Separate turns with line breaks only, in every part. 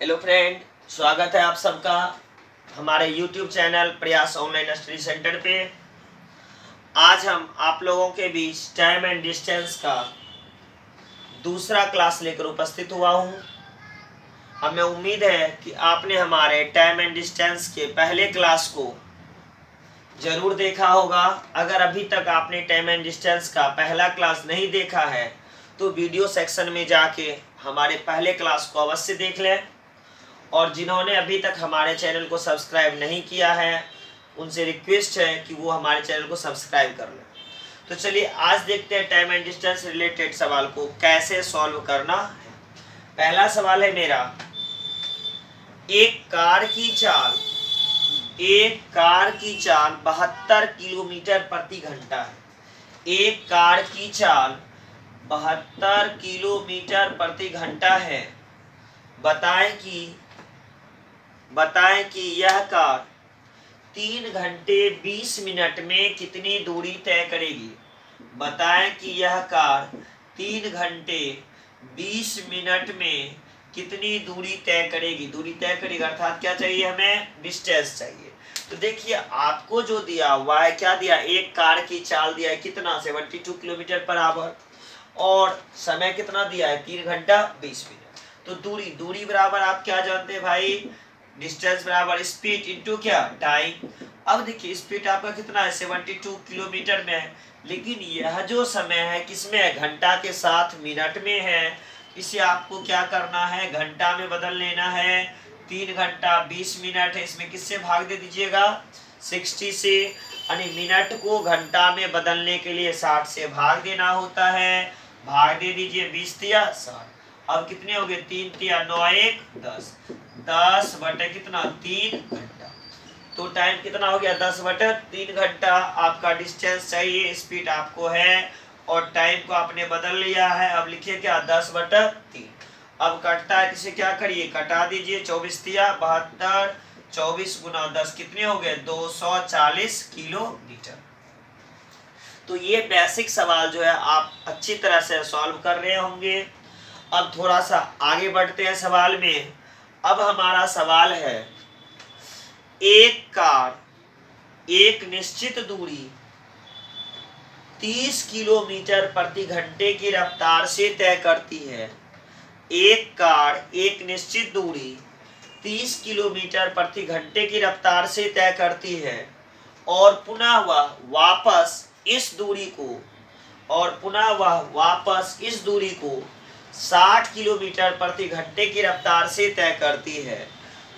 Hello friend, स्वागत है आप सबका हमारे YouTube चैनल प्रयास ऑनलाइन स्टडी सेंटर पे। आज हम आप लोगों के बीच टाइम एंड डिस्टेंस का दूसरा क्लास लेकर उपस्थित हुआ हूँ। हमें उम्मीद है कि आपने हमारे टाइम एंड डिस्टेंस के पहले क्लास को ज़रूर देखा होगा। अगर अभी तक आपने टाइम एंड डिस्टेंस का पहला क्लास नहीं देखा है तो वीडियो सेक्शन में जाके हमारे पहले क्लास को अवश्य देख लें। और जिन्होंने अभी तक हमारे चैनल को सब्सक्राइब नहीं किया है उनसे रिक्वेस्ट है कि वो हमारे चैनल को सब्सक्राइब कर लें। तो चलिए आज देखते हैं टाइम एंड डिस्टेंस रिलेटेड सवाल को कैसे सॉल्व करना है। पहला सवाल है मेरा, एक कार की चाल 72 किलोमीटर प्रति घंटा है। एक कार की चाल 72 किलोमीटर प्रति घंटा है। बताएं कि यह कार 3 घंटे 20 मिनट में कितनी दूरी तय करेगी। बताएं कि यह कार 3 घंटे 20 मिनट में कितनी दूरी तय करेगी। दूरी तय करेगी अर्थात क्या चाहिए, हमें डिस्टेंस चाहिए। तो देखिए आपको जो दिया हुआ है, क्या दिया, एक कार की चाल दिया है कितना, 72 किलोमीटर पर आवर, और समय कितना दिया है, 3 घंटा 20 मिनट। तो दूरी बराबर आप क्या जानते हैं भाई, डिस्टेंस बराबर स्पीड इनटू क्या, टाइम। अब देखिए स्पीड आपका कितना है, 72 किलोमीटर में है, लेकिन यह जो समय है किसमें है, घंटा के साथ मिनट में है। इसे आपको क्या करना है, घंटा में बदल लेना है। 3 घंटा 20 मिनट है, इसमें किससे भाग दे दीजिएगा, 60 से। यानी मिनट को घंटा में बदलने के लिए 60 से भाग देना होता है। भाग दे दीजिए, 20 तिया 60। अब कितने हो गए, 3 तिया 9 1 10, 10 बटे कितना, 3 घंटा। तो टाइम कितना हो गया, 10 बटे 3 घंटा। आपका डिस्टेंस चाहिए, स्पीड आपको है और टाइम को आपने बदल लिया है। अब लिखिए क्या, 10 बटे 3। अब कटता है, इसे क्या करिए, कटा दीजिए। 24 तिया 72, 24 गुना 10 कितने हो गए, 240 किलोमीटर। तो ये बेसिक सवाल जो है आप अच्छी तरह से सॉल्व कर रहे होंगे। अब थोड़ा सा आगे बढ़ते हैं सवाल में। अब हमारा सवाल है, एक कार एक निश्चित दूरी 30 किलोमीटर प्रति घंटे की रफ्तार से तय करती है। एक कार एक निश्चित दूरी 30 किलोमीटर प्रति घंटे की रफ्तार से तय करती है और पुनः वह वापस इस दूरी को 60 किलोमीटर प्रति घंटे की रफ्तार से तय करती है।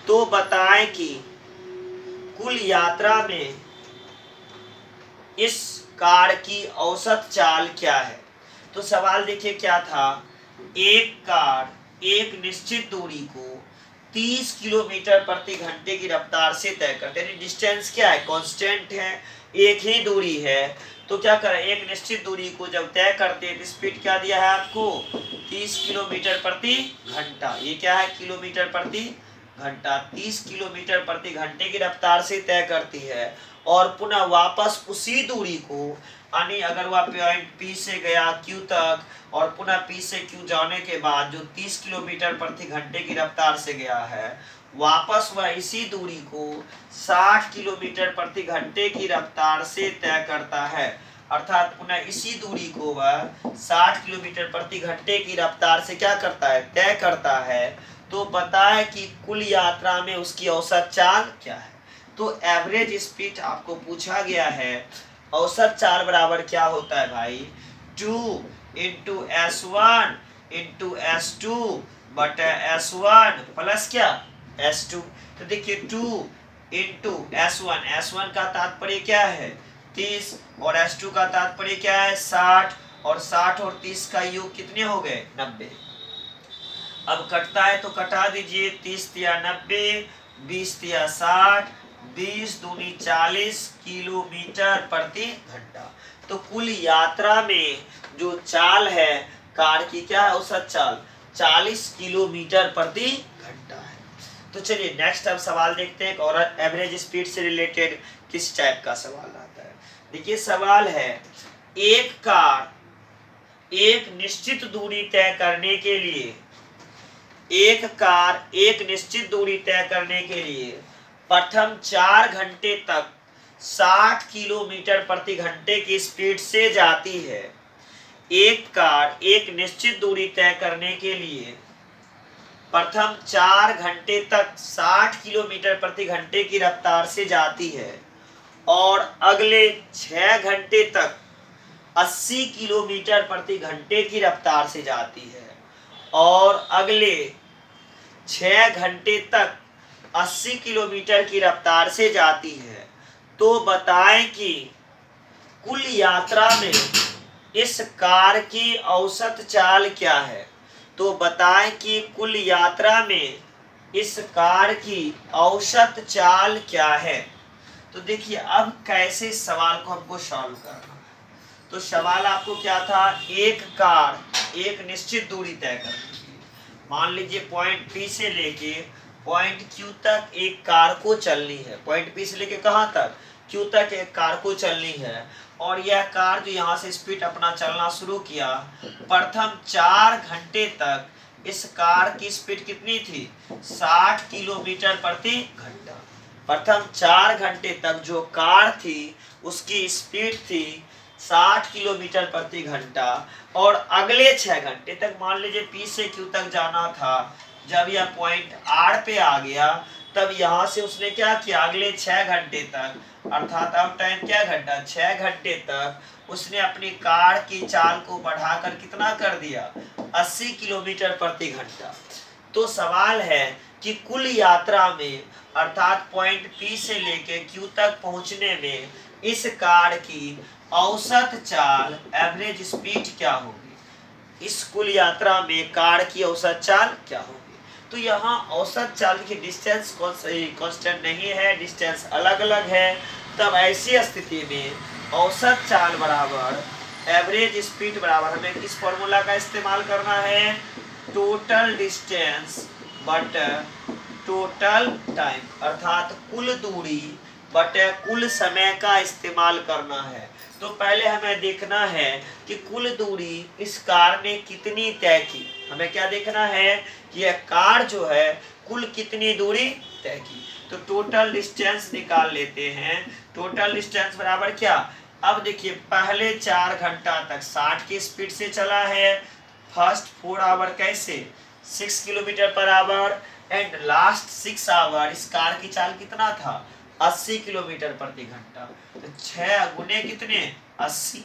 तो बताएं कि कुल यात्रा में इस कार की औसत चाल क्या है। तो सवाल देखिए क्या था, एक कार एक निश्चित दूरी को 30 किलोमीटर प्रति घंटे की रफ्तार से तय करते हैं। डिस्टेंस क्या है, कांस्टेंट है, एक ही दूरी है। तो क्या करें, एक निश्चित दूरी को जब तय करते हैं तो स्पीड क्या दिया है आपको, 30 किलोमीटर प्रति घंटा। ये क्या है, किलोमीटर प्रति घंटा। 30 किलोमीटर प्रति घंटे की रफ्तार से तय करती है और पुनः वापस उसी दूरी को, यानी अगर वह पॉइंट P से गया Q तक और पुनः P से Q जाने के बाद जो 30 किलोमीटर प्रति घंटे की रफ्तार से गया है, वापस वह इसी दूरी को 60 किलोमीटर प्रति घंटे की रफ्तार से तय करता है। अर्थात पुनः इसी दूरी को वह 60 किलोमीटर प्रति घंटे की रफ्तार से क्या करता है, तय करता है। तो बताएं कि कुल यात्रा में उसकी औसत चाल क्या है। तो एवरेज स्पीड आपको पूछा गया है। औसत चाल बराबर क्या होता है भाई, 2 इंटू S1 इंटू S2 बटे S1 प्लस क्या, S2। तो देखिए 2 इंटू S1 का तात्पर्य क्या है, 30, और S2 का तात्पर्य क्या है, 60, और 60 और 30 का योग कितने हो गए, 90। अब कटता है तो कटा दीजिए, 30 तिया 90, 20 तिया 60, 20 दूनी 40 किलोमीटर प्रति घंटा। तो कुल यात्रा में जो चाल है कार की, क्या है, औसत चाल 40 किलोमीटर प्रति घंटा है। तो चलिए नेक्स्ट अब सवाल देखते हैं और एवरेज स्पीड से रिलेटेड किस टाइप का सवाल आता है। देखिए सवाल है, एक कार एक निश्चित दूरी तय करने के लिए एक कार एक निश्चित दूरी तय करने के लिए प्रथम 4 घंटे तक 60 किलोमीटर प्रति घंटे की स्पीड से जाती है। एक कार एक निश्चित दूरी तय करने के लिए प्रथम 4 घंटे तक 60 किलोमीटर प्रति घंटे की रफ्तार से जाती है और अगले 6 घंटे तक 80 किलोमीटर प्रति घंटे की रफ्तार से जाती है और अगले 6 घंटे तक 80 किलोमीटर की रफ्तार से जाती है। तो बताएं कि कुल यात्रा में इस कार की औसत चाल क्या है। तो बताएं कि कुल यात्रा में इस कार की औसत चाल क्या है। तो देखिए अब कैसे सवाल को हमको सॉल्व करना है। तो सवाल आपको क्या था, एक कार एक निश्चित दूरी तय करने की, मान लीजिए पॉइंट P से लेके पॉइंट Q तक एक कार को चलनी है। पॉइंट P से लेके कहाँ तक, Q तक एक कार को चलनी है और यह कार जो यहाँ से स्पीड अपना चलना शुरू किया, प्रथम 4 घंटे तक इस कार की स्पीड कितनी थी, 60 किलोमीटर प्रति घंटा। प्रथम 4 घंटे तक जो कार थी उसकी स्पीड थी 60 किलोमीटर प्रति घंटा और अगले 6 घंटे तक, मान लीजिए P से Q तक जाना था, जब यह पॉइंट R पे आ गया तब यहाँ से उसने क्या किया, अगले 6 घंटे तक, अर्थात अब टाइम क्या घंटा, 6 घंटे तक उसने अपनी कार की चाल को बढ़ाकर कितना कर दिया, 80 किलोमीटर प्रति घंटा। तो सवाल है कि कुल यात्रा में अर्थात पॉइंट P से लेके Q तक पहुंचने में इस कार की औसत चाल एवरेज स्पीड क्या होगी। इस कुल यात्रा में कार की औसत चाल क्या होगी। तो यहाँ औसत चाल की डिस्टेंस कांस्टेंट नहीं है, डिस्टेंस अलग अलग है। तब ऐसी स्थिति में औसत चाल बराबर एवरेज स्पीड बराबर हमें किस फॉर्मूला का इस्तेमाल करना है, total distance but total time, अर्थात कुल दूरी बटे कुल समय का इस्तेमाल करना है। तो पहले हमें देखना है कि कुल दूरी इस कार ने कितनी तय की। हमें क्या देखना है कि यह कार जो है कुल कितनी दूरी तय की। तो टोटल डिस्टेंस निकाल लेते हैं। टोटल डिस्टेंस बराबर क्या, अब देखिए पहले 4 घंटा तक 60 की स्पीड से चला है, फर्स्ट 4 आवर कैसे 6 kilometre per hour and last 6 hour इस कार की चाल कितना था, 80 किलोमीटर प्रति घंटा। तो 6 गुने कितने 80।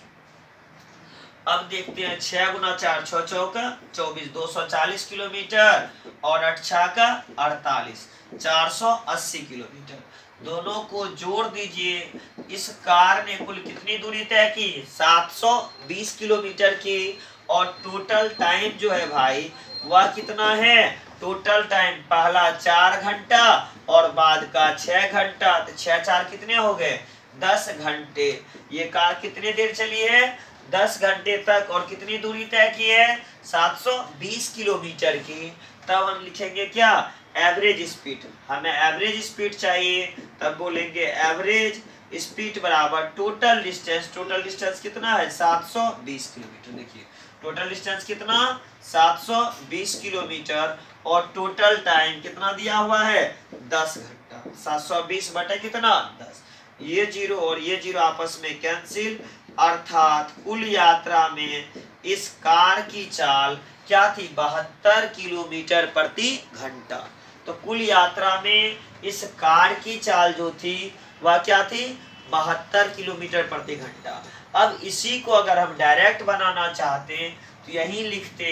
अब देखते हैं 6 गुना 4 6 चौका 24 240 किलोमीटर और 8 छक्का 48 480 किलोमीटर। दोनों को जोड़ दीजिए। इस कार ने कुल कितनी दूरी तय की, 720 किलोमीटर की और टोटल टाइम जो है भाई वह कितना है, टोटल टाइम पहला 4 घंटा और बाद का 6 घंटा। तो 6 4 कितने हो गए 10 घंटे। ये कार कितनी देर चली है, 10 घंटे तक और कितनी दूरी तय की है, 720 किलोमीटर की। तब हम लिखेंगे क्या, एवरेज स्पीड। हमें एवरेज स्पीड चाहिए, तब बोलेंगे एवरेज स्पीड बराबर टोटल डिस्टेंस। टोटल डिस्टेंस कितना है 720 किलोमीटर। देखिए टोटल डिस्टेंस कितना 720 किलोमीटर और टोटल टाइम कितना दिया हुआ है 10 घंटा। 720 बटे कितना 10, ये 0 और ये 0 आपस में कैंसिल, अर्थात कुल यात्रा में इस कार की चाल क्या थी 72 किलोमीटर प्रति घंटा। तो कुल यात्रा में इस कार की चाल जो थी वह क्या थी 72 किलोमीटर प्रति घंटा। अब इसी को अगर हम डायरेक्ट बनाना चाहते तो यही लिखते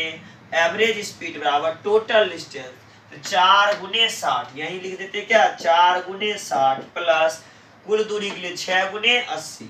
एवरेज स्पीड बराबर टोटल डिस्टेंस। तो 4 गुने 60 यही लिख देते क्या, 4 गुने 60 प्लस कुल दूरी के लिए 6 गुने 80,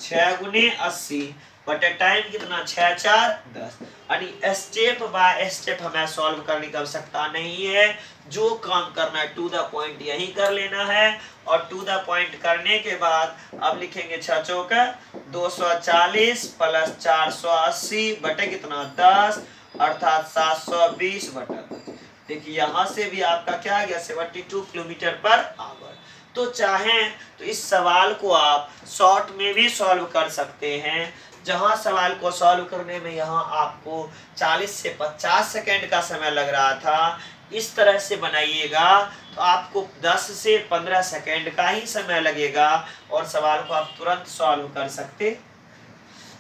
6 गुने 80 बटे टाइम कितना 6 4 10। यानी स्टेप बाय स्टेप हमें सॉल्व करने की आवश्यकता नहीं है। जो काम करना है टू द पॉइंट यही कर लेना है और टू द पॉइंट करने के बाद अब लिखेंगे 6 चौका 240 प्लस 480 बटे कितना 10, अर्थात 720 बटा 10। देखिए यहाँ से भी आपका क्या आ गया 72 किलोमीटर पर आवर। तो चाहें तो इस सवाल को आप शॉर्ट में भी सॉल्व कर सकते हैं, जहां सवाल को सॉल्व करने में यहाँ आपको 40 से 50 सेकंड का समय लग रहा था, इस तरह से बनाइएगा तो आपको 10 से 15 सेकंड का ही समय लगेगा और सवाल को आप तुरंत सॉल्व कर सकते।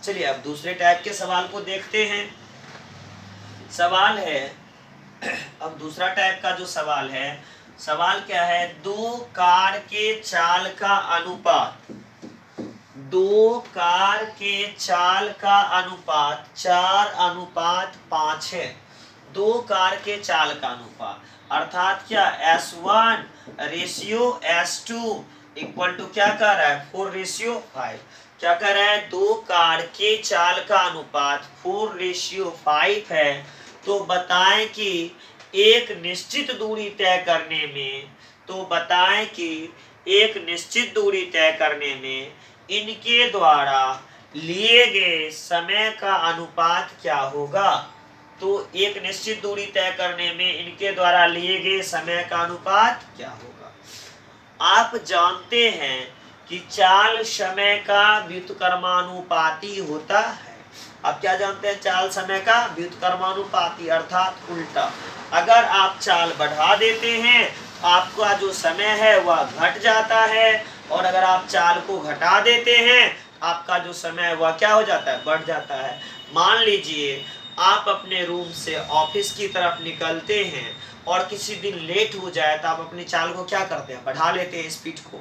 चलिए अब दूसरे टाइप के सवाल को देखते हैं। सवाल है, अब दूसरा टाइप का जो सवाल है, सवाल क्या है, दो कार के चाल का अनुपात, दो कार के चाल का अनुपात 4:5 है। दो कार के चाल का अनुपात अर्थात क्या, S1 ratio S2 equal to क्या कर रहा है, 4:5। क्या कर रहा है, दो कार के चाल का अनुपात 4:5 है। तो बताएं कि एक निश्चित दूरी तय करने में, तो बताएं कि एक निश्चित दूरी तय करने में इनके द्वारा लिए गए समय का अनुपात क्या होगा। तो एक निश्चित दूरी तय करने में इनके द्वारा लिए गए समय का अनुपात क्या होगा। आप जानते हैं कि चाल समय का व्युत्क्रमानुपाती होता है। आप क्या जानते हैं, चाल समय का व्युत्क्रमानुपाती अर्थात उल्टा। अगर आप चाल बढ़ा देते हैं आपका जो समय है वह घट जाता है, और अगर आप चाल को घटा देते हैं आपका जो समय है वह क्या हो जाता है, बढ़ जाता है। मान लीजिए आप अपने रूम से ऑफिस की तरफ निकलते हैं और किसी दिन लेट हो जाए तो आप अपनी चाल को क्या करते हैं, बढ़ा लेते हैं स्पीड को,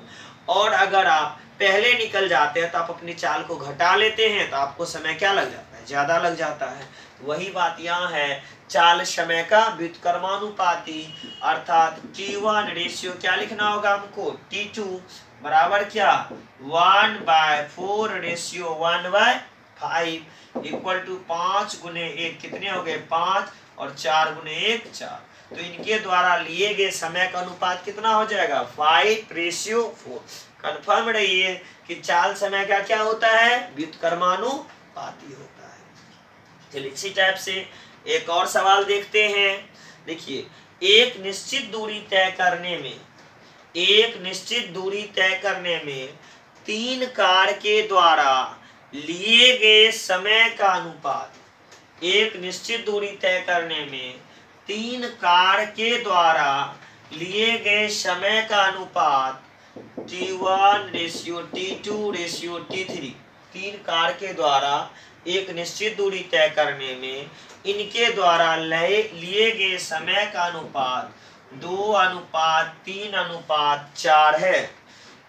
और अगर आप पहले निकल जाते हैं तो आप अपनी चाल को घटा लेते हैं तो आपको समय क्या लग जाता है, ज्यादा लग जाता है। वही बात यहाँ है, चाल समय का व्युत्क्रमानुपाती अर्थात T1 रेशियो क्या लिखना होगा हमको, T2 बराबर क्या, 1/4 रेशियो 1/5 इक्वल टू 5 गुने 1 कितने हो गए, 5, और 4 गुने 1 4। तो इनके द्वारा लिए गए समय का अनुपात कितना हो जाएगा, 5:4। कंफर्म रहिए कि चाल समय का क्या होता है, व्युत्क्रमानुपाती होता है। चलिए इसी टाइप से एक और सवाल देखते हैं। देखिए, एक निश्चित दूरी तय करने में, एक निश्चित दूरी तय करने में 3 कार के द्वारा लिए गए समय का अनुपात, एक निश्चित दूरी तय करने में 3 कार के द्वारा लिए गए समय का अनुपात T1 ratio T2 ratio T3। 3 car के द्वारा एक निश्चित दूरी तय करने में इनके द्वारा लिए गए समय का अनुपात 2:3:4 है,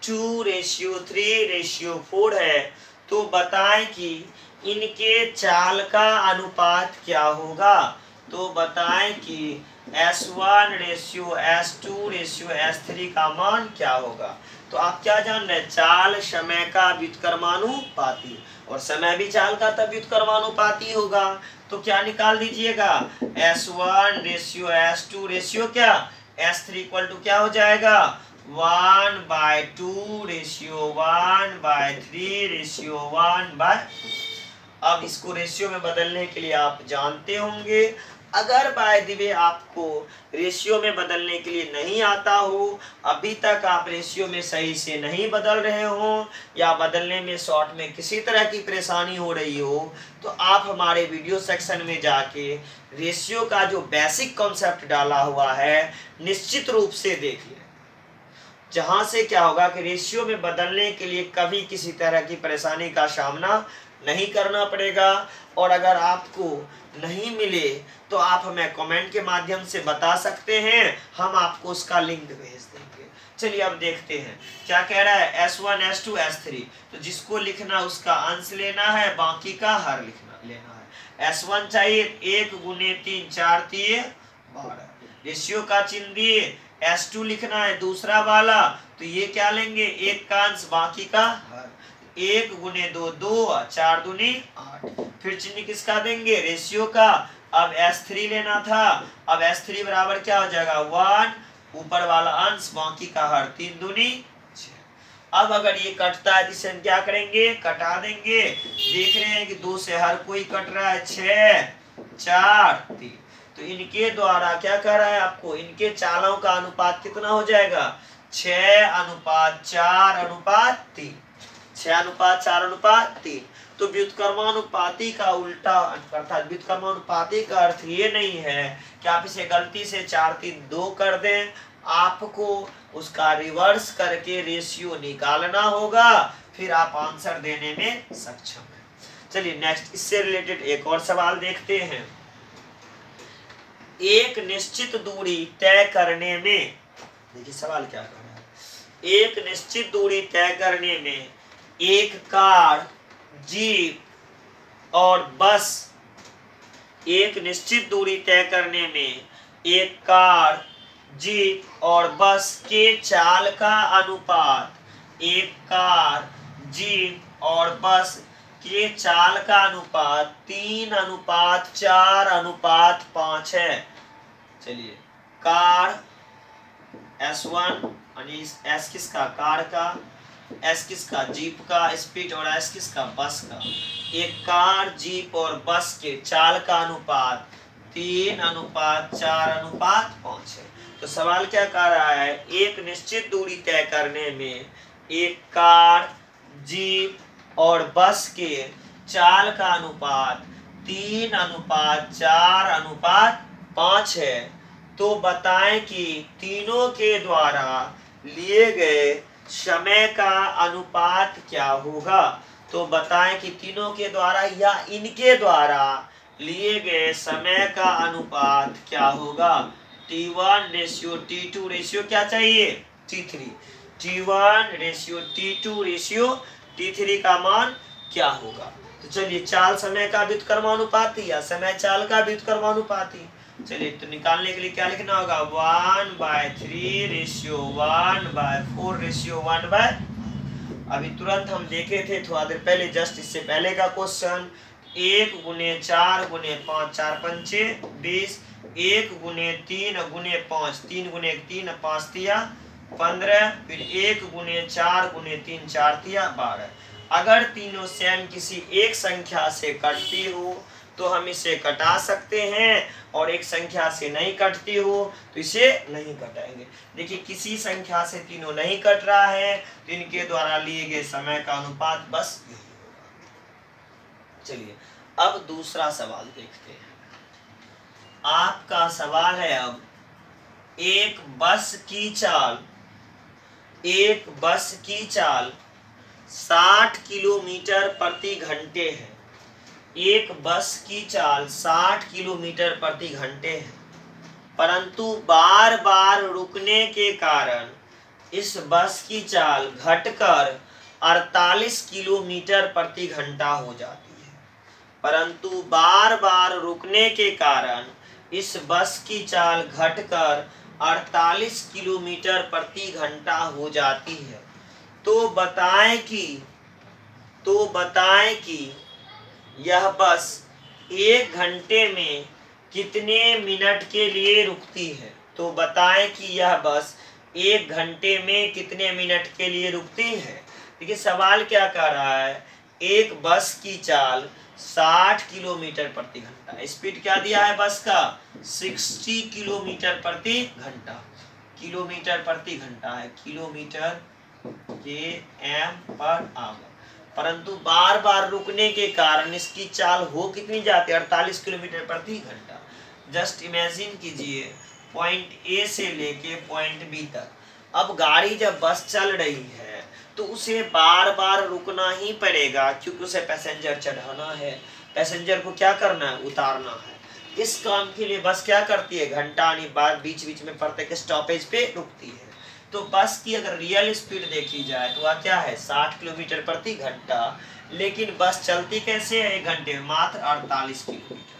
2:3:4 है। तो बताएं कि इनके चाल का अनुपात क्या होगा। तो बताएं कि S1 ratio S2 ratio S3 का मान क्या होगा। तो आप क्या जान रहे हैं, चाल समय का व्युत्क्रमानुपाती, और समय भी चाल का तब व्युत्क्रमानुपाती होगा। तो क्या निकाल दीजिएगा, S1 रेशियो S2 रेशियो क्या, S3 इक्वल टू क्या हो जाएगा, 1/2 रेशियो 1/3 रेशियो 1/। अब इसको रेशियो में बदलने के लिए आप जानते होंगे, अगर बाय द वे आपको रेशियो में बदलने के लिए नहीं आता हो, अभी तक आप रेशियो में सही से नहीं बदल रहे हो, या बदलने में शॉर्ट में किसी तरह की परेशानी हो रही हो, तो आप हमारे वीडियो सेक्शन में जाके रेशियो का जो बेसिक कॉन्सेप्ट डाला हुआ है निश्चित रूप से देख लें, जहां से क्या होगा कि रेशियो में बदलने के लिए कभी किसी तरह की परेशानी का सामना नहीं करना पड़ेगा। और अगर आपको नहीं मिले तो आप हमें कमेंट के माध्यम से बता सकते हैं, हम आपको उसका लिंक भेज देंगे। चलिए अब देखते हैं क्या कह रहा है, S1 S2 S3। तो जिसको लिखना उसका अंश लेना है, बाकी का हर लेना है। S1 चाहिए 1 गुने 3 4 3 12, रेशियो का चिन्ह दिए। S2 लिखना है दूसरा वाला, तो ये क्या लेंगे, 1 का अंश बाकी का हर, 1 गुने 2 2, 4 दूनी 8। फिर चिन्ह किसका देंगे, रेशियो का। अब S3 लेना था, अब S3 बराबर क्या हो जाएगा, 1 ऊपर वाला अंश बाकी का हर, 3 दूनी 6। अब अगर ये कटता है तो इसे हम क्या करेंगे, कटा देंगे। देख रहे हैं कि 2 से हर कोई कट रहा है, 6 4 3। तो इनके द्वारा क्या कर रहा है आपको, इनके चालों का अनुपात कितना हो जाएगा, 6:4:3। 6:4:3। तो व्युत्क्रमानुपाती का उल्टा अर्थात व्युत्क्रमानुपाती का अर्थ ये नहीं है कि आप इसे गलती से 4:3:2 कर दें, आपको उसका रिवर्स करके रेशियो निकालना होगा, फिर आप आंसर देने में सक्षम हैं। चलिए नेक्स्ट, इससे रिलेटेड एक और सवाल देखते हैं। एक निश्चित दूरी तय करने में, देखिए सवाल क्या कर रहा है, एक निश्चित दूरी तय करने में एक कार, जीप और बस, एक निश्चित दूरी तय करने में एक कार, जीप और बस के चाल का अनुपात, एक कार, जीप और बस के चाल का अनुपात 3:4:5 है। चलिए कार S1 S किसका, कार का, S किसका, जीप का स्पीड और S किसका, बस का। एक कार, जीप और बस के चाल का अनुपात 3:4:5 है। तो सवाल क्या कह रहा है, एक निश्चित दूरी तय करने में एक कार, जीप और बस के चाल का अनुपात 3:4:5 है। तो बताएं कि तीनों के द्वारा लिए गए समय का अनुपात क्या होगा। तो बताएं कि तीनों के द्वारा या इनके द्वारा लिए गए समय का अनुपात क्या होगा। T1:T2 रेशियो क्या चाहिए, T3। T1:T2 T3 का मान क्या होगा। तो चलिए चाल समय का व्युत्क्रमानुपाती या समय चाल का व्युत्क्रमानुपाती, चलिए तो निकालने के लिए क्या लिखना होगा, 1/3:1/4:1। अभी तुरंत हम देखे थे थोड़ा देर पहले, जस्ट इससे पहले का क्वेश्चन, 1×4×5 4 पंचे 20, 1×3×5 3×1 5 तिया 15, फिर 1×4×3 4 तिया 12। अगर तीनों सेम किसी एक संख्या से कटती हो तो हम इसे कटा सकते हैं, और एक संख्या से नहीं कटती हो तो इसे नहीं कटाएंगे। देखिए किसी संख्या से तीनों नहीं कट रहा है तो इनके द्वारा लिए गए समय का अनुपात बस यही होगा। चलिए अब दूसरा सवाल देखते हैं। आपका सवाल है अब, एक बस की चाल 60 किलोमीटर प्रति घंटे है। एक बस की चाल 60 किलोमीटर प्रति घंटे है, परंतु बार बार रुकने के कारण इस बस की चाल घटकर 48 किलोमीटर प्रति घंटा हो जाती है। परंतु बार बार रुकने के कारण इस बस की चाल घटकर 48 किलोमीटर प्रति घंटा हो जाती है। तो बताएं कि यह बस 1 घंटे में कितने मिनट के लिए रुकती है। तो बताएं कि यह बस 1 घंटे में कितने मिनट के लिए रुकती है। देखिए सवाल क्या कर रहा है, एक बस की चाल 60 किलोमीटर प्रति घंटा, स्पीड क्या दिया है बस का, 60 किलोमीटर प्रति घंटा, किलोमीटर प्रति घंटा है, किलोमीटर km/h। परंतु बार बार रुकने के कारण इसकी चाल हो कितनी जाती है, 48 किलोमीटर प्रति घंटा। जस्ट इमेजिन कीजिए पॉइंट ए से लेके पॉइंट बी तक, अब गाड़ी जब बस चल रही है तो उसे बार बार रुकना ही पड़ेगा, क्योंकि उसे पैसेंजर चढ़ाना है, पैसेंजर को क्या करना है, उतारना है। इस काम के लिए बस क्या करती है, घंटा बाद बीच बीच में प्रत्येक स्टॉपेज पे रुकती है। तो बस की अगर रियल स्पीड देखी जाए तो वह क्या है, 60 किलोमीटर प्रति घंटा। लेकिन बस चलती कैसे है 1 घंटे में, मात्र 48 किलोमीटर।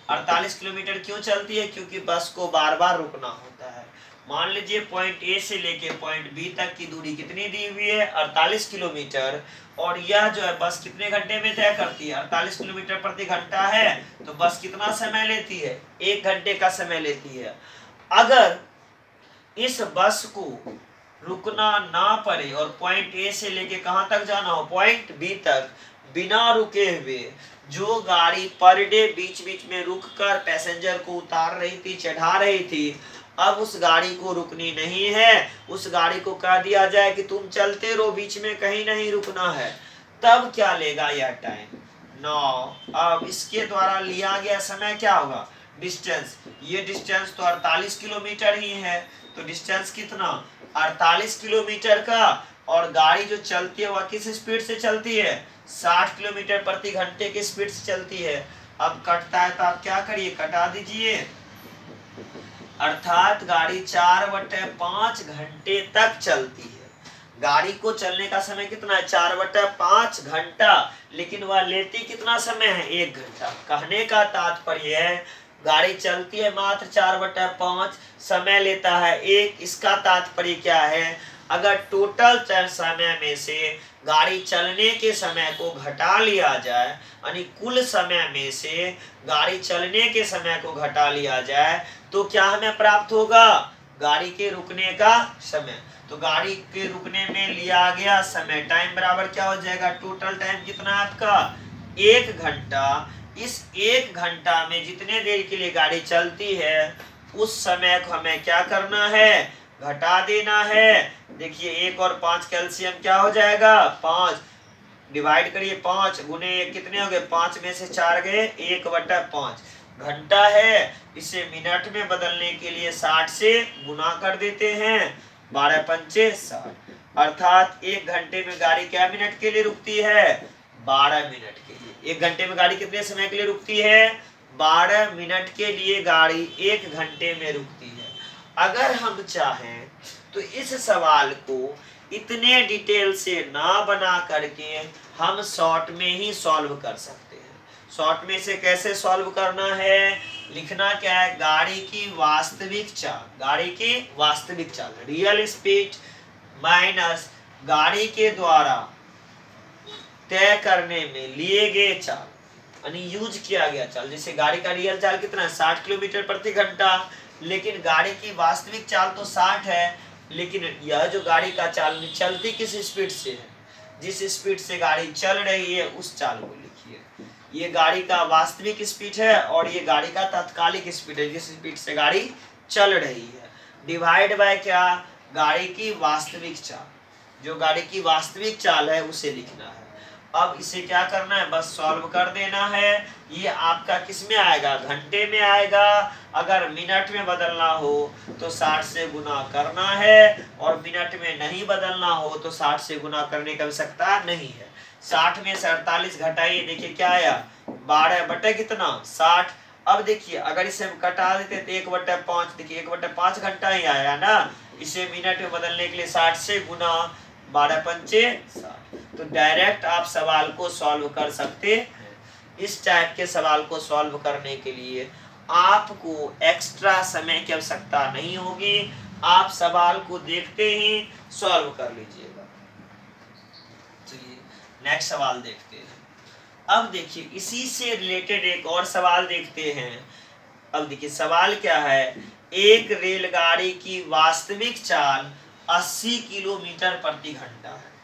48 किलोमीटर क्यों चलती है, क्योंकि बस को बार बार रुकना होता है। मान लीजिए पॉइंट ए से लेके पॉइंट बी तक की दूरी कितनी दी हुई है, 48 किलोमीटर, और यह जो है बस कितने घंटे में तय करती है, 48 किलोमीटर प्रति घंटा है। तो बस कितना समय लेती है, 1 घंटे का समय लेती है। अगर इस बस को रुकना ना पड़े और पॉइंट ए से लेके कहां तक जाना हो, पॉइंट बी तक, बिना रुके हुए जो गाड़ी पर डे बीच बीच में रुककर पैसेंजर को उतार रही थी, चढ़ा रही थी, अब उस गाड़ी को रुकनी नहीं है। उस गाड़ी को कह दिया जाए कि तुम चलते रहो, बीच में कहीं नहीं रुकना है। तब क्या लेगा यह टाइम 9। अब इसके द्वारा लिया गया समय क्या होगा, डिस्टेंस। ये डिस्टेंस तो 48 किलोमीटर ही है, तो डिस्टेंस कितना 48 किलोमीटर का, और गाड़ी जो चलती है वह किस स्पीड से चलती है, 60 किलोमीटर प्रति घंटे की स्पीड से चलती है। अब कटता है तो आप क्या करिए, कटा दीजिए, अर्थात गाड़ी 4/5 घंटे तक चलती है। गाड़ी को चलने का समय कितना है, 4/5 घंटा, लेकिन वह लेती कितना समय है, 1 घंटा। कहने का तात्पर्य है गाड़ी चलती है मात्र 4/5, समय लेता है 1। इसका तात्पर्य क्या है, अगर टोटल समय में से गाड़ी चलने के समय को घटा लिया जाए, यानी कुल समय में से गाड़ी चलने के समय को घटा लिया जाए, तो क्या हमें प्राप्त होगा, गाड़ी के रुकने का समय। तो गाड़ी के रुकने में लिया गया समय टाइम बराबर क्या हो जाएगा, टोटल टाइम कितना है आपका, 1 घंटा। इस 1 घंटा में जितने देर के लिए गाड़ी चलती है उस समय को हमें क्या करना है, घटा देना है। देखिए 1 और 5 कैल्शियम क्या हो जाएगा, 5, डिवाइड करिए 5 गुने कितने हो गए, 5 में से 4 गए, 1/5 घंटा है। इसे मिनट में बदलने के लिए 60 से गुना कर देते हैं, 12×5 = 60। अर्थात 1 घंटे में गाड़ी क्या मिनट के लिए रुकती है, 12 मिनट के लिए। 1 घंटे में गाड़ी कितने समय के लिए रुकती है, 12 मिनट के लिए गाड़ी 1 घंटे में रुकती है। अगर हम चाहें तो इस सवाल को इतने डिटेल से ना बना करके हम शॉर्ट में ही सॉल्व कर सकते हैं। शॉर्ट में से कैसे सॉल्व करना है, लिखना क्या है, गाड़ी की वास्तविक चाल, गाड़ी की वास्तविक चाल रियल स्पीड माइनस गाड़ी के द्वारा तय करने में लिए गए चाल, यानी यूज किया गया चाल। जैसे गाड़ी का रियल चाल कितना है, 60 किलोमीटर प्रति घंटा, लेकिन गाड़ी की वास्तविक चाल तो 60 है, लेकिन यह जो गाड़ी का चाल चलती किस स्पीड से है, जिस स्पीड से गाड़ी चल रही है उस चाल को लिखिए। ये गाड़ी का वास्तविक स्पीड है और ये गाड़ी का तात्कालिक स्पीड है, जिस स्पीड से गाड़ी चल रही है, डिवाइड बाय क्या, गाड़ी की वास्तविक चाल। जो गाड़ी की वास्तविक चाल है उसे लिखना है। अब इसे क्या करना है, बस सॉल्व कर देना है। ये आपका किस में आएगा, घंटे में आएगा। अगर मिनट में बदलना हो तो 60 से गुना करना है, और मिनट में नहीं बदलना हो तो 60 से गुना करने की आवश्यकता नहीं है। 60 में से 48 घटाइए, देखिए क्या आया, 12 बटे कितना 60। अब देखिए अगर इसे हम कटा देते तो 1/5, देखिए 1/5 घंटा ही आया ना। इसे मिनट में बदलने के लिए 60 से गुना, 12×5 = 60। तो डायरेक्ट आप सवाल को सॉल्व कर सकते हैं। इस टाइप के सवाल को सॉल्व करने के लिए आपको एक्स्ट्रा समय की आवश्यकता नहीं होगी, आप सवाल को देखते ही सॉल्व कर लीजिएगा। चलिए नेक्स्ट सवाल देखते हैं। अब देखिए इसी से रिलेटेड एक और सवाल देखते हैं। अब देखिए सवाल क्या है, एक रेलगाड़ी की वास्तविक चाल 80 किलोमीटर प्रति घंटा है।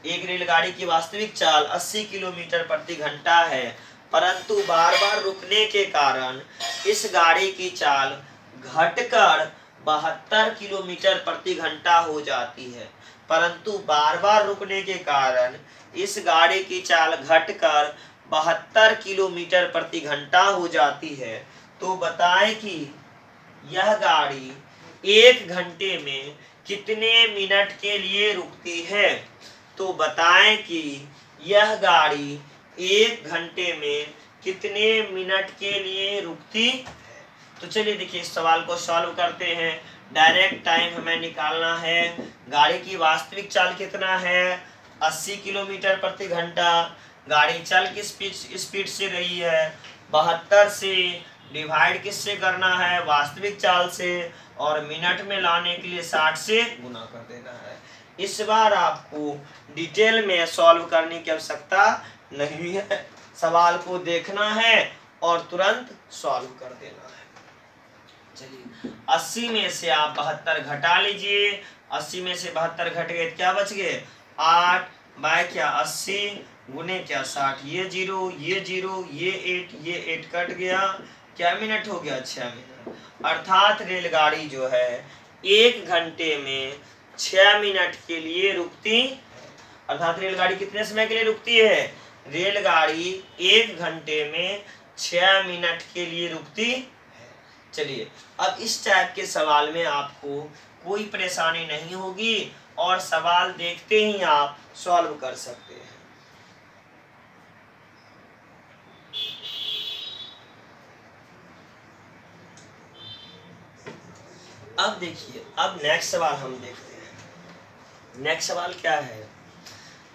एक रेलगाड़ी की वास्तविक चाल 80 किलोमीटर प्रति घंटा है, परंतु बार बार रुकने के कारण इस गाड़ी की चाल घटकर 72 किलोमीटर प्रति घंटा हो जाती है। परंतु बार बार रुकने के कारण इस गाड़ी की चाल घटकर 72 किलोमीटर प्रति घंटा हो जाती है। तो बताएं कि यह गाड़ी 1 घंटे में कितने मिनट के लिए रुकती है। तो बताएं कि यह गाड़ी 1 घंटे में कितने मिनट के लिए रुकती है। तो चलिए देखिए इस सवाल को सॉल्व करते हैं। डायरेक्ट टाइम हमें निकालना है। गाड़ी की वास्तविक चाल कितना है, 80 किलोमीटर प्रति घंटा। गाड़ी चल किस स्पीड से रही है, 72 से डिवाइड किससे करना है, वास्तविक चाल से, और मिनट में लाने के लिए 60 से गुना कर देना है। इस बार आपको डिटेल में सॉल्व करने की आवश्यकता नहीं है, सवाल को देखना है और तुरंत सॉल्व कर देना है। चलिए 80 में से आप 72 घटा लीजिए। 80 में से 72 घट गए, क्या बच गए, 8 बाय क्या 80 गुने क्या 60, ये 0 ये 0 ये 8 ये 8 कट गया, क्या मिनट हो गया, 6 मिनट। अर्थात रेलगाड़ी जो है 1 घंटे में 6 मिनट के लिए रुकती है। अर्थात रेलगाड़ी कितने समय के लिए रुकती है? रेलगाड़ी 1 घंटे में 6 मिनट के लिए रुकती है। चलिए, अब इस टाइप के सवाल में आपको कोई परेशानी नहीं होगी और सवाल देखते ही आप सॉल्व कर सकते हैं। अब देखिए, अब नेक्स्ट सवाल हम देखते हैं। नेक्स्ट सवाल क्या है?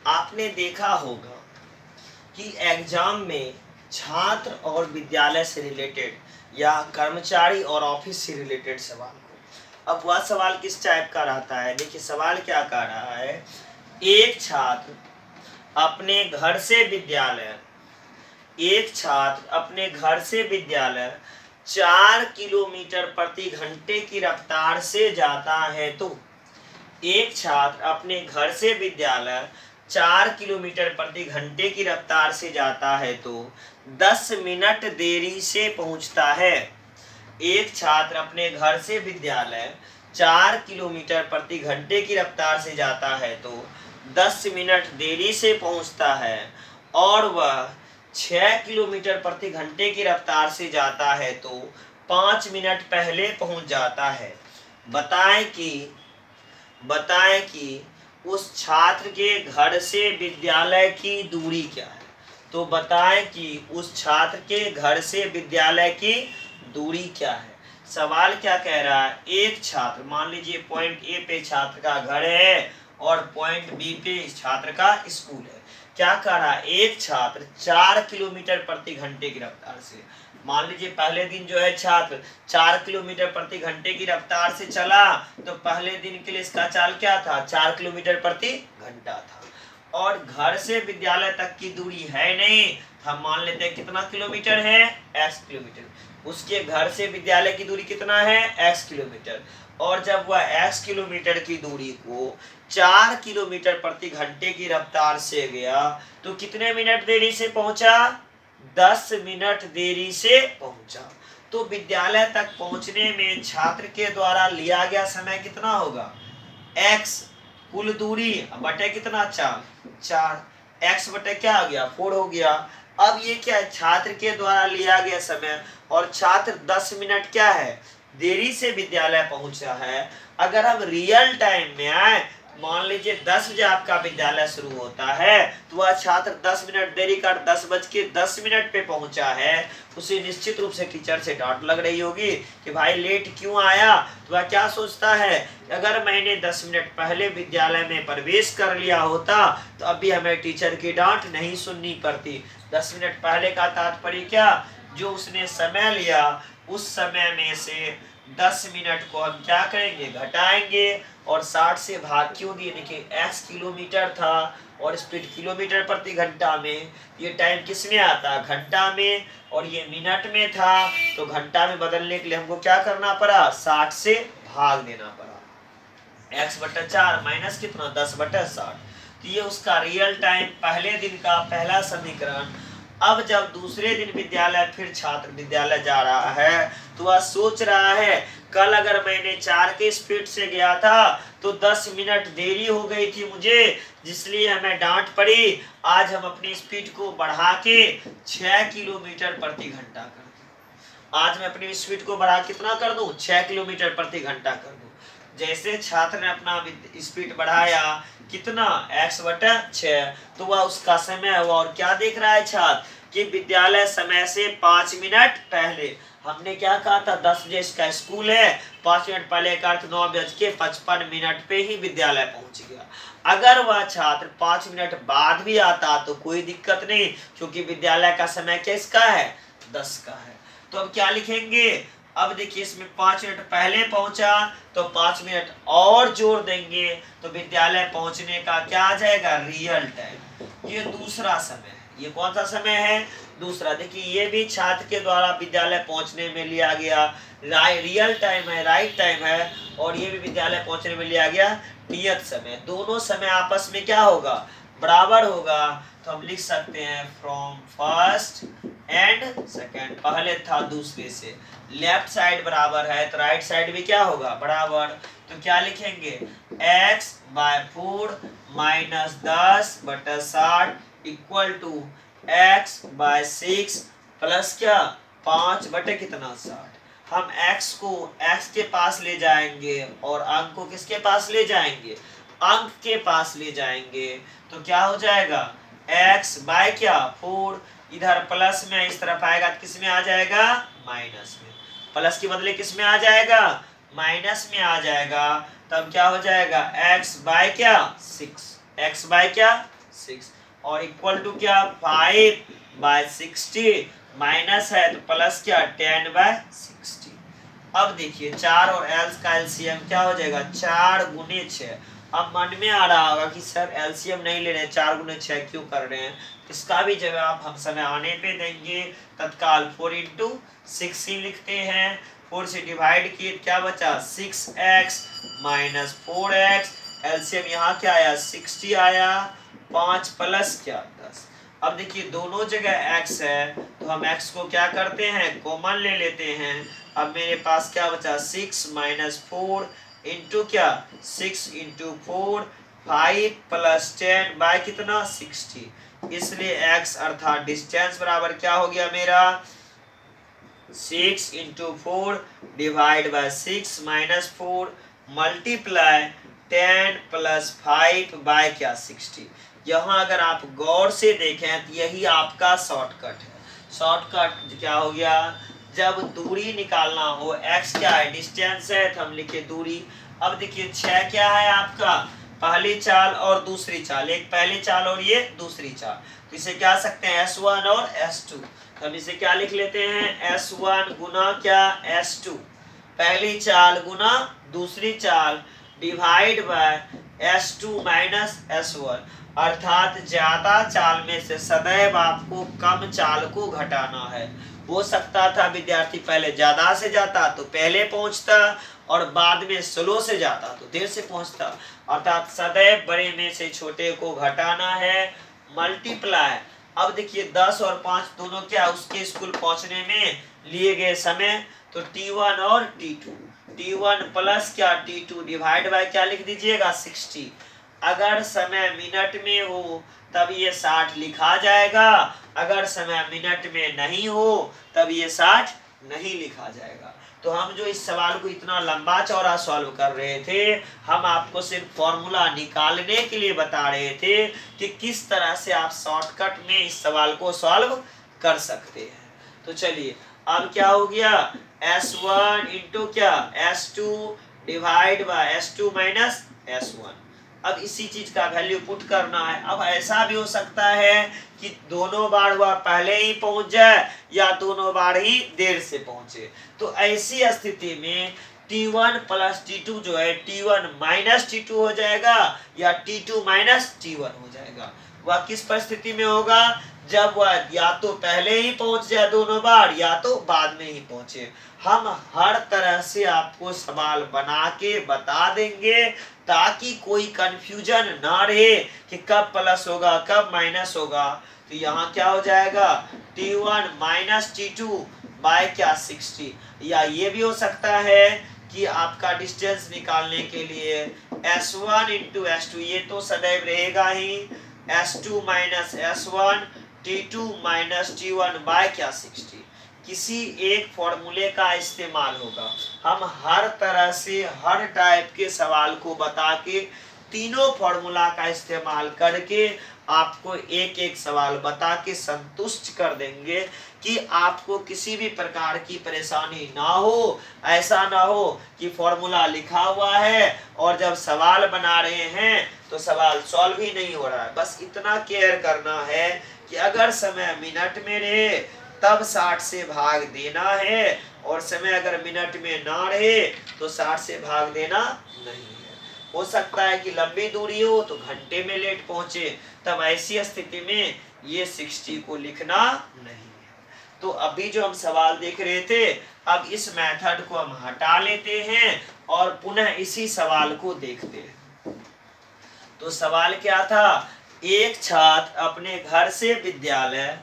आपने देखा होगा कि एग्जाम में छात्र और विद्यालय से रिलेटेड या कर्मचारी और ऑफिस से रिलेटेड सवाल को, अब वह सवाल किस टाइप का रहता है? देखिए सवाल क्या कह रहा है, एक छात्र अपने घर से विद्यालय 4 किलोमीटर प्रति घंटे की रफ्तार से जाता है तो एक छात्र अपने घर से विद्यालय 4 किलोमीटर प्रति घंटे की रफ्तार से जाता है तो 10 मिनट देरी से पहुंचता है। एक छात्र अपने घर से विद्यालय 4 किलोमीटर प्रति घंटे की रफ्तार से जाता है तो 10 मिनट देरी से पहुंचता है और वह 6 किलोमीटर प्रति घंटे की रफ्तार से जाता है तो 5 मिनट पहले पहुंच जाता है। बताएं कि उस छात्र के घर से विद्यालय की दूरी क्या है? तो बताएं कि उस छात्र के घर से विद्यालय की दूरी क्या है। सवाल क्या कह रहा है, एक छात्र, मान लीजिए पॉइंट ए पे छात्र का घर है और पॉइंट बी पे छात्र का स्कूल है। क्या कह रहा है, एक छात्र 4 किलोमीटर प्रति घंटे की रफ्तार से, मान लीजिए पहले दिन जो है छात्र 4 किलोमीटर प्रति घंटे की रफ्तार से चला तो पहले दिन के लिए इसका चाल क्या था, 4 किलोमीटर प्रति घंटा था। और घर से विद्यालय तक की दूरी है नहीं, हम मान लेते हैं कितना किलोमीटर है, x किलोमीटर। उसके घर से विद्यालय की दूरी कितना है, x किलोमीटर। और जब वह x किलोमीटर की दूरी को 4 किलोमीटर प्रति घंटे की रफ्तार से गया तो कितने मिनट देरी से पहुंचा, 10 मिनट देरी से पहुंचा। तो विद्यालय तक पहुंचने में छात्र के द्वारा लिया गया समय कितना होगा, x कुल दूरी बटे कितना, 4, x बटे क्या आ गया, 4 हो गया। अब ये क्या है, छात्र के द्वारा लिया गया समय और छात्र 10 मिनट क्या है, देरी से विद्यालय पहुंचा है। अगर हम रियल टाइम में आए, मान लीजिए 10 बजे आपका विद्यालय शुरू होता है तो वह छात्र 10 मिनट देरी कर 10:10 पे पहुंचा है, उसे निश्चित रूप से टीचर से डांट लग रही होगी कि भाई लेट क्यों आया। तो वह क्या सोचता है, अगर मैंने 10 मिनट पहले विद्यालय में प्रवेश कर लिया होता तो अभी हमें टीचर की डांट नहीं सुननी पड़ती। 10 मिनट पहले का तात्पर्य क्या, जो उसने समय लिया उस समय में से 10 मिनट को हम क्या करेंगे, घटाएंगे और 60 से भाग क्यों दिए, देखिए x किलोमीटर था और स्पीड किलोमीटर प्रति घंटा में, ये टाइम किस में आता, घंटा में, और ये मिनट में था तो घंटा में बदलने के लिए हमको क्या करना पड़ा, 60 से भाग देना पड़ा। x/4 माइनस कितना, 10/60। तो ये उसका रियल टाइम पहले दिन का पहला समीकरण। अब जब दूसरे दिन विद्यालय फिर छात्र विद्यालय जा रहा है तो वह सोच रहा है कल अगर मैंने 4 के स्पीड से गया था तो 10 मिनट देरी हो गई थी मुझे, जिसलिए हमें डांट पड़ी। आज हम अपनी स्पीड को बढ़ा के 6 किलोमीटर प्रति घंटा कर दूं। आज मैं अपनी स्पीड को बढ़ा कितना कर दूं, 6 किलोमीटर प्रति घंटा कर दूं। जैसे छात्र ने अपना स्पीड बढ़ाया कितना, x/6, तो वह उसका समय हुआ और क्या देख रहा है छात्र कि विद्यालय समय से 5 मिनट पहले, हमने क्या कहा था 10 बजे इसका स्कूल है, 5 मिनट पहले का अर्थ 9:55 पे ही विद्यालय पहुंच गया। अगर वह छात्र 5 मिनट बाद भी आता तो कोई दिक्कत नहीं, क्योंकि विद्यालय का समय किसका है, 10 का है। तो अब क्या लिखेंगे, अब देखिए इसमें 5 मिनट पहले पहुंचा तो 5 मिनट और जोड़ देंगे तो विद्यालय पहुंचने का क्या आ जाएगा, रियल टाइम। ये दूसरा समय है, ये कौन सा समय है, दूसरा। देखिए ये भी छात्र के द्वारा विद्यालय पहुंचने में लिया गया रियल टाइम है, राइट टाइम है, और ये भी विद्यालय पहुंचने में लिया गया नियत समय। दोनों समय आपस में क्या होगा, बराबर होगा। तो हम लिख सकते हैं फ्रॉम फर्स्ट एंड सेकेंड, पहले था दूसरे से, लेफ्ट साइड बराबर है तो राइट साइड भी क्या होगा, बराबर। तो क्या लिखेंगे, x/4 -10/60 equal to x/6 plus क्या 5/60। हम x को x के पास ले जाएंगे और अंक को किसके पास ले जाएंगे, अंक के पास ले जाएंगे, तो क्या हो जाएगा x/4, इधर प्लस में इस तरफ आएगा तो किस में आ जाएगा, माइनस में। प्लस के बदले किस में आ जाएगा, माइनस में आ जाएगा। तब क्या हो जाएगा x/6, x/6 और इक्वल टू क्या 5/60 माइनस है तो प्लस क्या 10/60। अब देखिए 4 और एल्स का एलसीएम क्या हो जाएगा 4 गुने 6। अब मन में आ रहा होगा कि सर एलसीएम नहीं ले रहे, 4 गुने 6 क्यों कर रहे हैं। इसका भी जवाब हम समय आने पे देंगे। तत्काल 4 × 6 ही लिखते हैं। 4 से डिवाइड किए क्या बचा 6x - 4x। एलसीएम यहाँ क्या आया 60 आया, 5 प्लस क्या 10। अब देखिए दोनों जगह x है तो हम x को क्या करते हैं कॉमन ले लेते हैं। अब मेरे पास क्या बचा 6 - 4 इंटू क्या 6 × 4 5 + 10 बाय कितना 60। इसलिए x अर्थात डिस्टेंस बराबर क्या हो गया मेरा 6 × 4 डिवाइड बाय 6 - 4 मल्टीप्लाई 10 + 5 बाय क्या 60। यहाँ अगर आप गौर से देखें तो यही आपका शॉर्टकट है। शॉर्टकट क्या हो गया, जब दूरी निकालना हो x क्या है डिस्टेंस है तो हम लिखे दूरी। अब देखिए 6 क्या है आपका पहली चाल और दूसरी चाल, एक पहली चाल और ये दूसरी चाल, तो इसे क्या सकते हैं S1 और S2। हम इसे क्या लिख लेते हैं S1 गुना क्या S2 पहली चाल गुना दूसरी चाल डिवाइड बाय S2 - S1। अर्थात ज्यादा चाल में से सदैव आपको कम चाल को घटाना है। हो सकता था विद्यार्थी पहले ज्यादा से जाता तो पहले पहुंचता और बाद में स्लो से जाता तो देर से पहुंचता। अर्थात सदैव बड़े में से छोटे को घटाना है। मल्टीप्लाई, अब देखिए 10 और 5 दोनों क्या उसके स्कूल पहुंचने में लिए गए समय, तो T1 और T2, T1 प्लस क्या T2 डिवाइड बाय क्या लिख दीजिएगा 60। अगर समय मिनट में हो तब ये 60 लिखा जाएगा, अगर समय मिनट में नहीं हो तब ये 60 नहीं लिखा जाएगा। तो हम जो इस सवाल को इतना लंबा चौड़ा सॉल्व कर रहे थे, हम आपको सिर्फ फॉर्मूला निकालने के लिए बता रहे थे कि किस तरह से आप शॉर्टकट में इस सवाल को सॉल्व कर सकते हैं। तो चलिए अब क्या हो गया S1 इंटू क्या S2 divide by S2 minus S1। अब इसी चीज का वैल्यू पुट करना है। अब ऐसा भी हो सकता है कि दोनों बार वह पहले ही पहुंच जाए या दोनों बार ही देर से पहुंचे। तो ऐसी स्थिति में T1 प्लस T2 जो है T1 माइनस T2 हो जाएगा या T2 माइनस T1 हो जाएगा। वह किस परिस्थिति में होगा, जब वह या तो पहले ही पहुंच जाए दोनों बार या तो बाद में ही पहुंचे। हम हर तरह से आपको सवाल बना के बता देंगे ताकि कोई कंफ्यूजन ना रहे कि कब प्लस होगा कब माइनस होगा। तो यहाँ क्या हो जाएगा T1 माइनस T2 बाय क्या 60। या ये भी हो सकता है कि आपका डिस्टेंस निकालने के लिए S1 इंटू S2, ये तो सदैव रहेगा ही, S2 minus S1 T2 minus T1 bye क्या 60। किसी एक फॉर्मूले का इस्तेमाल होगा। हम हर तरह से हर टाइप के सवाल को बता के तीनों फॉर्मूला का इस्तेमाल करके आपको एक एक सवाल बता के संतुष्ट कर देंगे कि आपको किसी भी प्रकार की परेशानी ना हो। ऐसा ना हो कि फॉर्मूला लिखा हुआ है और जब सवाल बना रहे हैं तो सवाल सॉल्व ही नहीं हो रहा है। बस इतना केयर करना है कि अगर समय मिनट में रहे तब 60 से भाग देना है और समय अगर मिनट में ना रहे तो 60 से भाग देना नहीं है। हो सकता है कि लंबी दूरी हो तो घंटे में लेट पहुंचे, तब ऐसी स्थिति में ये 60 को लिखना नहीं है। तो अभी जो हम सवाल देख रहे थे, अब इस मेथड को हम हटा लेते हैं और पुनः इसी सवाल को देखते हैं। तो सवाल क्या था, एक छात्र अपने घर से विद्यालय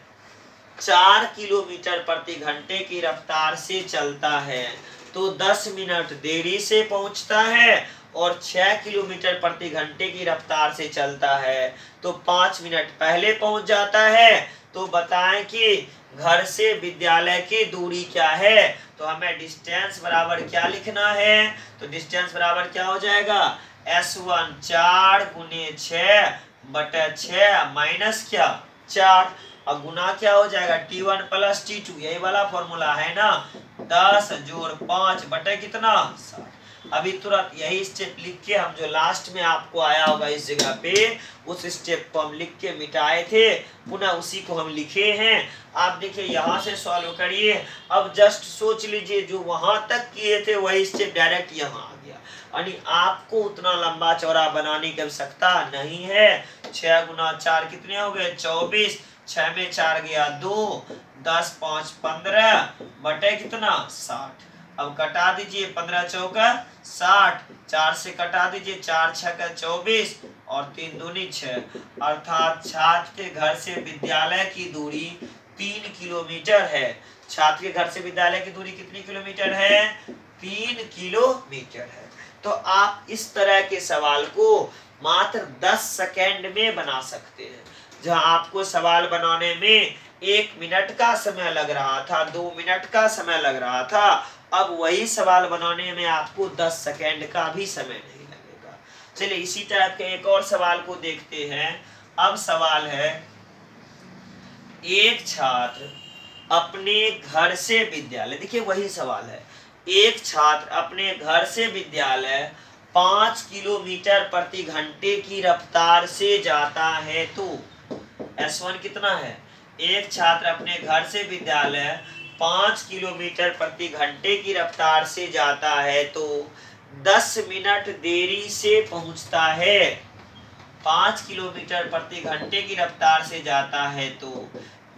4 किलोमीटर प्रति घंटे की रफ्तार से चलता है तो 10 मिनट देरी से पहुंचता है और 6 किलोमीटर प्रति घंटे की रफ्तार से चलता है तो 5 मिनट पहले पहुंच जाता है। तो बताएं कि घर से विद्यालय की दूरी क्या है। तो हमें डिस्टेंस बराबर क्या लिखना है, तो डिस्टेंस बराबर क्या हो जाएगा, S1 4 गुने 6/6 माइनस क्या 4, अब गुना क्या हो जाएगा T1 प्लस T2, यही वाला फॉर्मूला है ना, 10 जोड़ 5 बटे कितना 60। अभी तुरंत यही स्टेप लिख के हम जो लास्ट में आपको आया होगा इस जगह पे, उस स्टेप को हम लिख के मिटाए थे, पुनः उसी को हम लिखे हैं। आप देखिए यहाँ से सॉल्व करिए। अब जस्ट सोच लीजिए जो वहां तक किए थे वही स्टेप डायरेक्ट यहाँ आ गया, यानी आपको उतना लंबा चौड़ा बनाने की आवश्यकता नहीं है। 6 गुना 4 कितने हो गए 24, 6 में 4 गया 2, 10 5 15 बटे कितना 60। अब कटा दीजिए 15 चौका 60, 4 से कटा दीजिए 4 6 24 और 3 दूनी 6, अर्थात छात्र के घर से विद्यालय की दूरी 3 किलोमीटर है। छात्र के घर से विद्यालय की दूरी कितनी किलोमीटर है, 3 किलोमीटर है। तो आप इस तरह के सवाल को मात्र 10 सेकेंड में बना सकते हैं। जहां आपको सवाल बनाने में 1 मिनट का समय लग रहा था, 2 मिनट का समय लग रहा था, अब वही सवाल बनाने में आपको 10 सेकेंड का भी समय नहीं लगेगा। चलिए इसी टाइप के एक और सवाल को देखते हैं। अब सवाल है, एक छात्र अपने घर से विद्यालय, देखिए वही सवाल है, एक छात्र अपने घर से विद्यालय 5 किलोमीटर प्रति घंटे की रफ्तार से जाता है तो S1 कितना है, एक छात्र अपने घर से विद्यालय 5 किलोमीटर प्रति घंटे की रफ्तार से जाता है तो 10 मिनट देरी से पहुंचता है। 5 किलोमीटर प्रति घंटे की रफ्तार से जाता है तो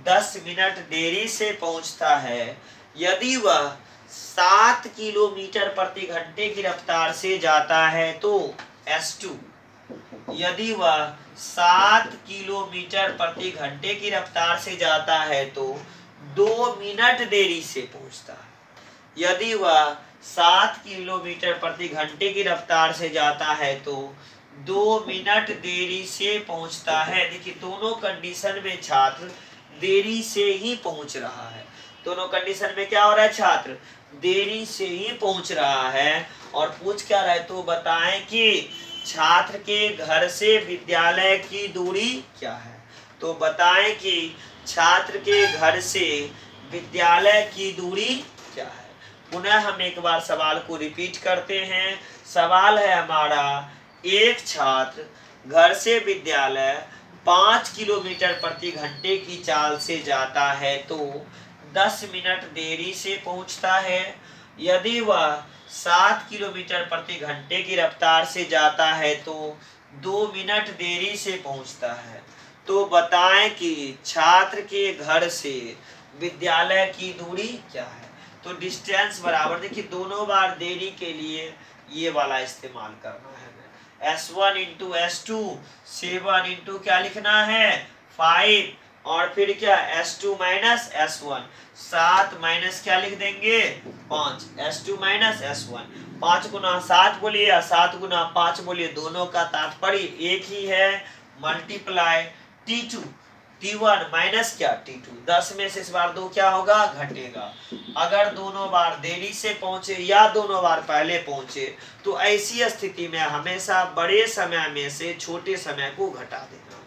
10 मिनट देरी से पहुंचता है। यदि वह 7 किलोमीटर प्रति घंटे की रफ्तार से जाता है तो S2, यदि वह 7 किलोमीटर प्रति घंटे की रफ्तार से जाता है तो 2 मिनट देरी से पहुंचता है। यदि वह 7 किलोमीटर प्रति घंटे की रफ्तार से जाता है तो 2 मिनट देरी से पहुंचता है। देखिए दोनों कंडीशन में छात्र देरी से ही पहुंच रहा है, दोनों कंडीशन में क्या हो रहा है, छात्र देरी से ही पहुंच रहा है। और पूछ क्या रहा है, तो बताएं कि छात्र के घर से विद्यालय की दूरी क्या है। तो बताएं कि छात्र के घर से विद्यालय की दूरी क्या है। पुनः हम एक बार सवाल को रिपीट करते हैं। सवाल है हमारा, एक छात्र घर से विद्यालय 5 किलोमीटर प्रति घंटे की चाल से जाता है तो 10 मिनट देरी से पहुंचता है। यदि वह 7 किलोमीटर प्रति घंटे की रफ्तार से जाता है तो 2 मिनट देरी से पहुंचता है। तो बताएं कि छात्र के घर से विद्यालय की दूरी क्या है। तो डिस्टेंस बराबर, देखिए दोनों बार देरी के लिए ये वाला इस्तेमाल करना है। S1 इंटू S2, 7 इंटू क्या लिखना है 5, और फिर क्या S2 माइनस S1, 7 माइनस क्या लिख देंगे 5, S2 माइनस S1। 5 गुना 7 बोलिए या 7 गुना 5 बोलिए, दोनों का तात्पर्य एक ही है। मल्टीप्लाई T2, T1 माइनस क्या T2, 10 में से इस बार 2 क्या होगा घटेगा। अगर दोनों बार देरी से पहुंचे या दोनों बार पहले पहुंचे तो ऐसी स्थिति में हमेशा बड़े समय में से छोटे समय को घटा देना।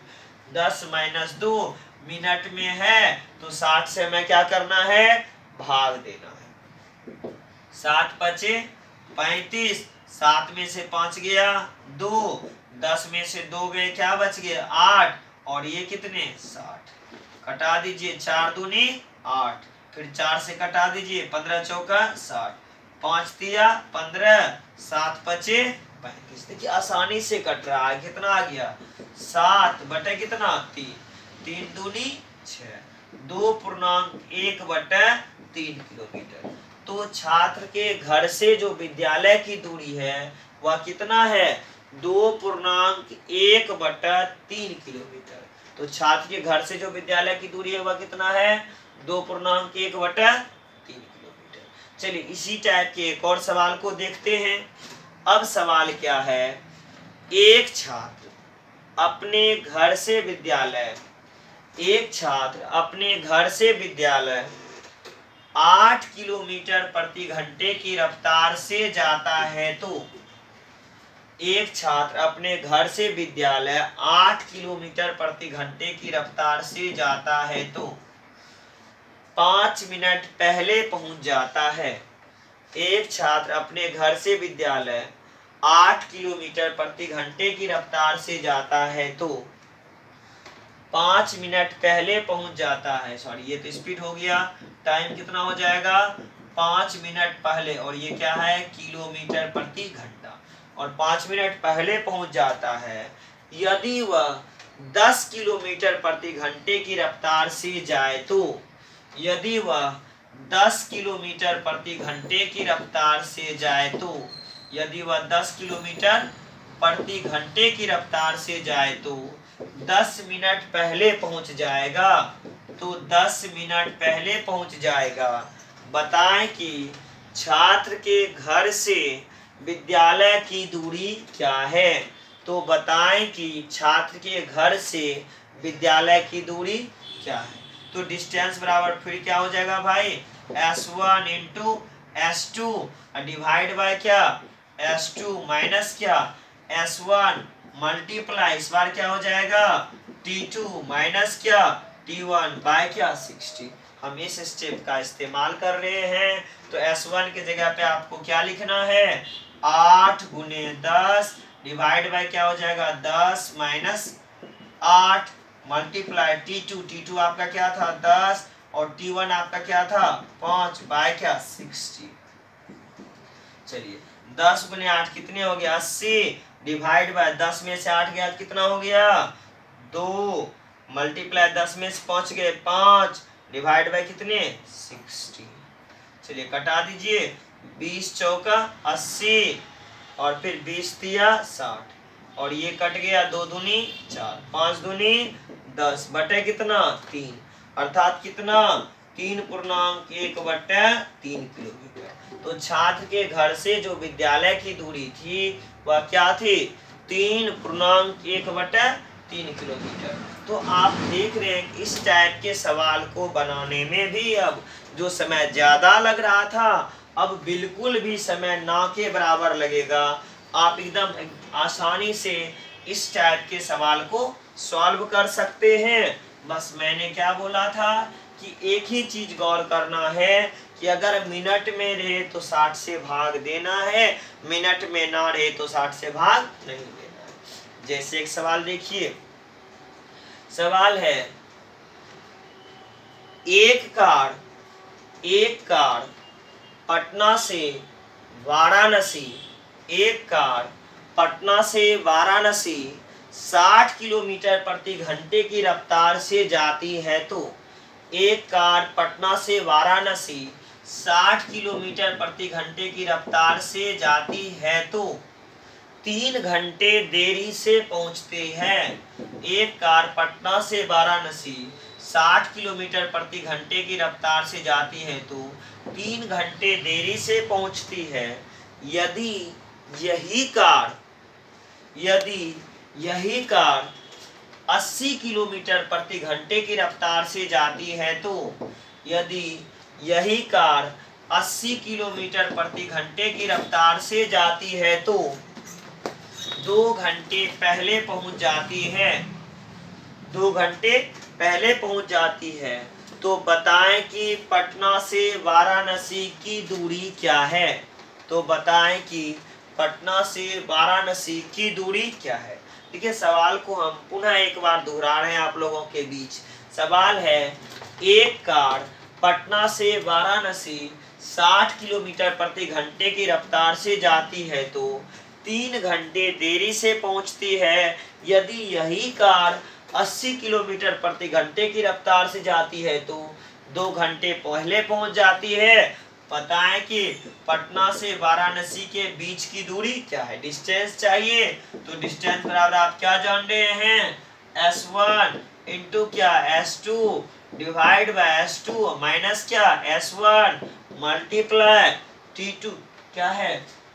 10 माइनस 2 मिनट में है तो 60 से हमें क्या करना है, भाग देना है। 7 पचे 35, 7 में से 5 गया 2, 10 में से 2 गए क्या बच गया 8, और ये कितने 60। कटा दीजिए 4 दूनी 8, फिर 4 से कटा दीजिए 15 चौका 60, 5 तिया 15, 7 पचे 35। देखिए आसानी से कट रहा है, कितना आ गया 7 बटे कितना 3, 3 दूनी 6, 2.1/3 किलोमीटर। तो छात्र के घर से जो विद्यालय की दूरी है वह कितना है 2.1/3 किलोमीटर। तो छात्र के घर से जो विद्यालय की दूरी है वह कितना है 2.1/3 किलोमीटर। चलिए इसी टाइप के एक और सवाल को देखते हैं। अब सवाल क्या है, एक छात्र अपने घर से विद्यालय 8 किलोमीटर प्रति घंटे की रफ्तार से जाता है तो एक छात्र अपने घर से विद्यालय 8 किलोमीटर प्रति घंटे की रफ्तार से जाता है तो 5 मिनट पहले पहुंच जाता है। एक छात्र अपने घर से विद्यालय 8 किलोमीटर प्रति घंटे की रफ्तार से जाता है तो 5 मिनट पहले पहुंच जाता है। सॉरी, ये तो स्पीड हो गया। टाइम कितना हो जाएगा, 5 मिनट पहले, और ये क्या है, किलोमीटर प्रति घंटा, और 5 मिनट पहले पहुंच जाता है। यदि वह 10 किलोमीटर प्रति घंटे की रफ्तार से जाए तो यदि वह 10 किलोमीटर प्रति घंटे की रफ्तार से जाए तो यदि वह 10 किलोमीटर प्रति घंटे की रफ्तार से जाए तो 10 मिनट पहले पहुंच जाएगा। तो 10 मिनट पहले पहुंच जाएगा। बताएं कि छात्र के घर से विद्यालय की दूरी क्या है। तो बताएं कि छात्र के घर से विद्यालय की दूरी क्या है। तो डिस्टेंस बराबर फिर क्या हो जाएगा भाई, S1 into S2 divide by क्या, S2 माइनस क्या, S1 मल्टीप्लाई, इस बार क्या हो जाएगा, T2 माइनस क्या, T1 बाय क्या 60। हम इस स्टेप का इस्तेमाल कर रहे हैं। तो S1 की जगह पे आपको क्या लिखना है, 8 गुने 10 डिवाइड बाय क्या हो जाएगा, 10 माइनस 8 मल्टीप्लाई T2 आपका क्या था 10 और T1 आपका क्या था 5 बाय क्या 60। चलिए 10 गुने 8 कितने हो गया 80 डिवाइड बाय 10 में से 8 गया कितना हो गया 2 मल्टीप्लाई 10 में से 5 गए 5 डिवाइड बाय कितने 60। चलिए कटा दीजिए, 20 चौका 80 और फिर 20 तिया 60 और ये कट गया 2 दूनी 4 5 दूनी 10 बटे कितना 3 अर्थात कितना 3.1/3 किलोमीटर। तो छात्र के घर से जो विद्यालय की दूरी थी वह क्या थी 3.1/3 किलोमीटर। तो आप देख रहे हैं इस टाइप के सवाल को बनाने में भी अब जो समय ज्यादा लग रहा था अब बिल्कुल भी समय ना के बराबर लगेगा। आप एकदम आसानी से इस टाइप के सवाल को सॉल्व कर सकते हैं। बस मैंने क्या बोला था कि एक ही चीज गौर करना है कि अगर मिनट में रहे तो 60 से भाग देना है, मिनट में ना रहे तो 60 से भाग नहीं देना है। जैसे एक सवाल देखिए, सवाल है एक कार पटना से वाराणसी 60 किलोमीटर प्रति घंटे की रफ्तार से जाती है तो एक कार पटना से वाराणसी 60 किलोमीटर प्रति घंटे की रफ्तार से जाती है तो 3 घंटे देरी से पहुंचते हैं। एक कार पटना से वाराणसी 60 किलोमीटर प्रति घंटे की रफ्तार से जाती है तो 3 घंटे देरी से पहुंचती है। यदि यही कार 80 किलोमीटर प्रति घंटे की रफ्तार से जाती है तो यदि यही कार 80 किलोमीटर प्रति घंटे की रफ्तार से जाती है तो 2 घंटे पहले पहुंच जाती है। 2 घंटे पहले पहुंच जाती है। तो बताएं कि पटना से वाराणसी की दूरी क्या है। तो बताएं कि पटना से वाराणसी की दूरी क्या है। देखिए सवाल को हम पुनः एक बार दोहरा रहे हैं आप लोगों के बीच। सवाल है एक कार पटना से वाराणसी 60 किलोमीटर प्रति घंटे की रफ्तार से जाती है तो 3 घंटे देरी से पहुंचती है। यदि यही कार 80 किलोमीटर प्रति घंटे की रफ्तार से जाती है तो 2 घंटे पहले पहुंच जाती है। बताएं कि पटना से वाराणसी के बीच की दूरी क्या है। डिस्टेंस चाहिए तो डिस्टेंस बराबर आप क्या जान रहे हैं S1 इंटू क्या S2 divide by S2 minus क्या S1 मल्टीप्लाई T2 क्या है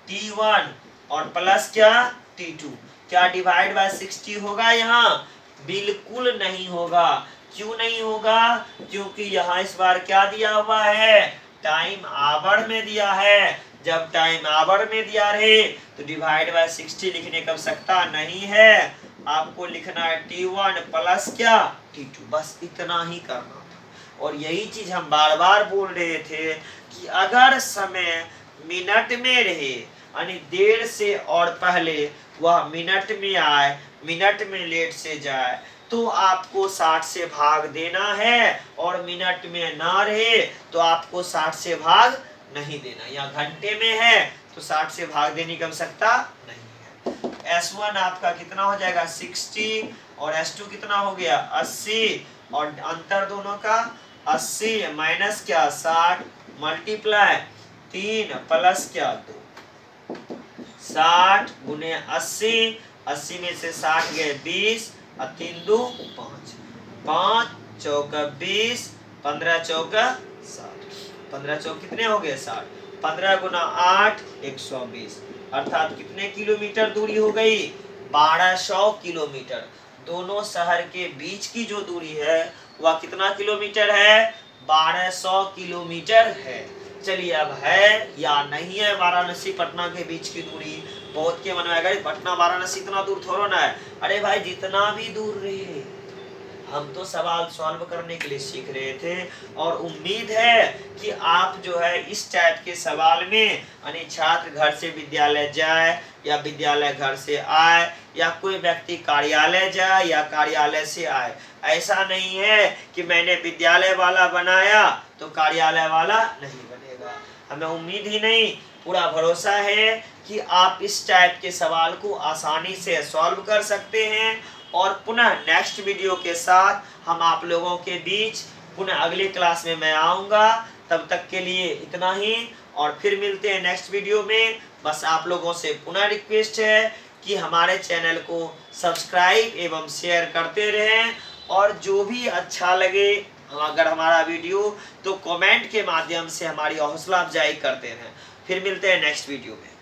T1 और प्लस क्या T2। क्या डिवाइड बाय 60 होगा यहाँ? बिल्कुल नहीं होगा। क्यों नहीं होगा? क्योंकि यहाँ इस बार क्या दिया हुआ है? टाइम आवर में दिया है। जब टाइम आवर में दिया रहे तो डिवाइड बाय 60 लिखने की आवश्यकता नहीं है। आपको लिखना है T1 प्लस क्या T2, बस इतना ही करना था। और यही चीज हम बार बार बोल रहे थे कि अगर समय मिनट में रहे यानी देर से और पहले वह मिनट में आए, मिनट में लेट से जाए, तो आपको 60 से भाग देना है। और मिनट में ना रहे तो आपको 60 से भाग नहीं देना। या घंटे में है तो 60 से भाग देने की आवश्यकता नहीं है। S1 आपका कितना हो जाएगा 60 और S2 कितना हो गया 80 और अंतर दोनों का 80 माइनस क्या 60 मल्टीप्लाई 3 प्लस क्या 2। 60 गुने 80, 80 में से 60 गए 20 और 3 2 5, 5 चौका 20, 15 चौका 60, 15 चौक कितने हो गए 60, 15 गुना 8 120, अर्थात कितने किलोमीटर दूरी हो गई 1200 किलोमीटर। दोनों शहर के बीच की जो दूरी है वह कितना किलोमीटर है 1200 किलोमीटर है। चलिए अब है या नहीं है वाराणसी पटना के बीच की दूरी? बहुत के मन में आएगा पटना वाराणसी इतना दूर थोड़ा ना है। अरे भाई जितना भी दूर रहे, हम तो सवाल सॉल्व करने के लिए सीख रहे थे और उम्मीद है कि आप जो है इस टाइप के सवाल में यानी छात्र घर से विद्यालय जाए या विद्यालय घर से आए या कोई व्यक्ति कार्यालय जाए या कार्यालय से आए, ऐसा नहीं है कि मैंने विद्यालय वाला बनाया तो कार्यालय वाला नहीं बनेगा। हमें उम्मीद ही नहीं पूरा भरोसा है कि आप इस टाइप के सवाल को आसानी से सॉल्व कर सकते हैं। और पुनः नेक्स्ट वीडियो के साथ हम आप लोगों के बीच पुनः अगले क्लास में मैं आऊँगा। तब तक के लिए इतना ही और फिर मिलते हैं नेक्स्ट वीडियो में। बस आप लोगों से पुनः रिक्वेस्ट है कि हमारे चैनल को सब्सक्राइब एवं शेयर करते रहें और जो भी अच्छा लगे अगर हमारा वीडियो तो कमेंट के माध्यम से हमारी हौसला अफजाई करते रहें। फिर मिलते हैं नेक्स्ट वीडियो में।